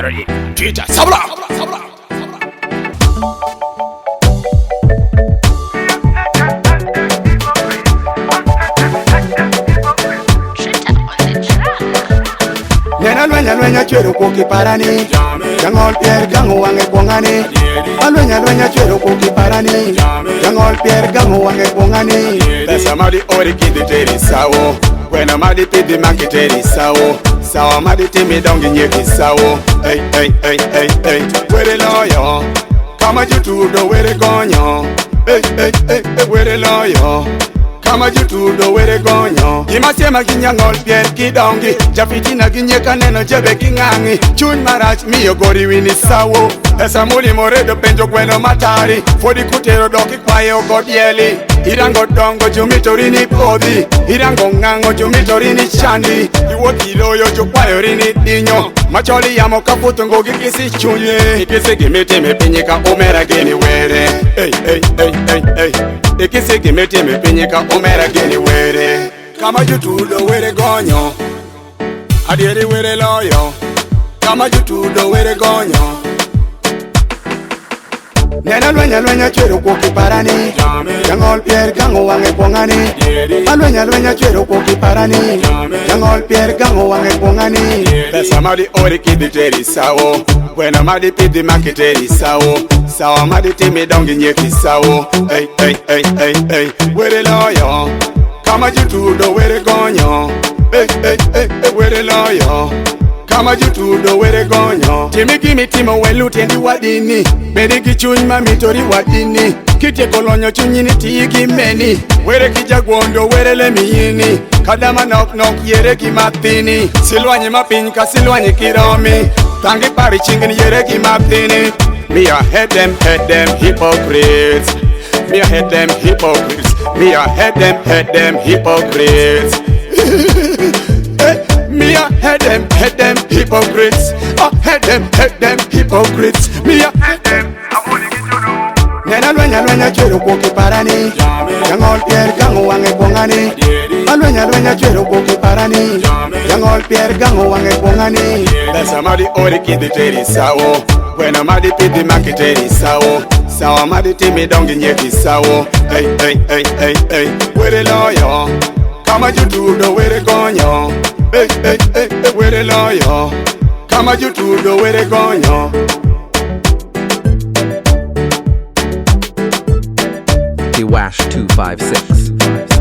Ready? Twitter, sabra, sabra. Alwenya chwero koki parani Jangol Pierre gango wange kwongani Alwenya chwero koki parani Jangol Pierre gango wange kwongani Pesa madi ori kidi teri sawo Kwena madi pidi manki teri sawo Sawa madi timi dongi nyeki sawo Hey, hey, hey, hey, hey Were Loyo Kama jutudo were gonyo Hey, hey, hey, hey Were Loyo Kama jutudo were gonyo Gima sema ginyangol Pierre kidongi Jafitina ginyeka neno jebe kingangi Chun marach miyo gori wini sawo Esa muli moredo penjo kweno matari Fodi kutero doki kwaye ogodieli Irango dongo jumitorini podi Irango ngango jumitorini chandi Iwoti Loyo jukwayo rini dinyo Macholi yamo kaputo ngogi kisi chunye Ikisi gimiti mepinyika umera gini were Hey, hey, hey, hey, hey Ikisi gimiti mepinyika umera gini were Kama jutudo were gonyo Adieri were Loyo Kama jutudo were gonyo Nena lwenya chwero koki parani Jangol Pierre gango wange kwongani Alwenya chwero koki parani Jangol Pierre gango wange kwongani Pesa madi ori kidi teri sawo Kwena madi pidi manki teri sawo Sawa madi timi dongi nyeki sawo Hey, hey, hey, hey, hey Were Loyo Kama jutudo were gonyo Hey, hey, hey, hey Were Loyo Kama jutudo were gonyo Timi gimi timo welute ndi wadini Bedi kichuny mamitori wadini Kite kolonyo chunyini tigi meni Were kijagwondo were lemiyini Kadama nok nok yere kimathini Silwanyi mapiny ka silwanyi kiromi Tangi pari chingini yere kimathini Me I hate them hypocrites Me I hate them hypocrites Me I hate them hypocrites Me I hate them hypocrites I hate them hypocrites Me I hate them Nena lwenya chwero koki parani Jangol Pierre gango wange kwongani Alwenya chwero koki parani Jangol Pierre gango wange kwongani Pesa madi ori kidi teri sawo Kwena madi pidi manki teri sawo Sawa madi timi dongi nyeki sawo Hey, hey, hey, hey, hey Were Loyo Kama jutudo were gonyo Hey, hey, hey, hey Were Loyo Kama jutudo were gonyo Wash 256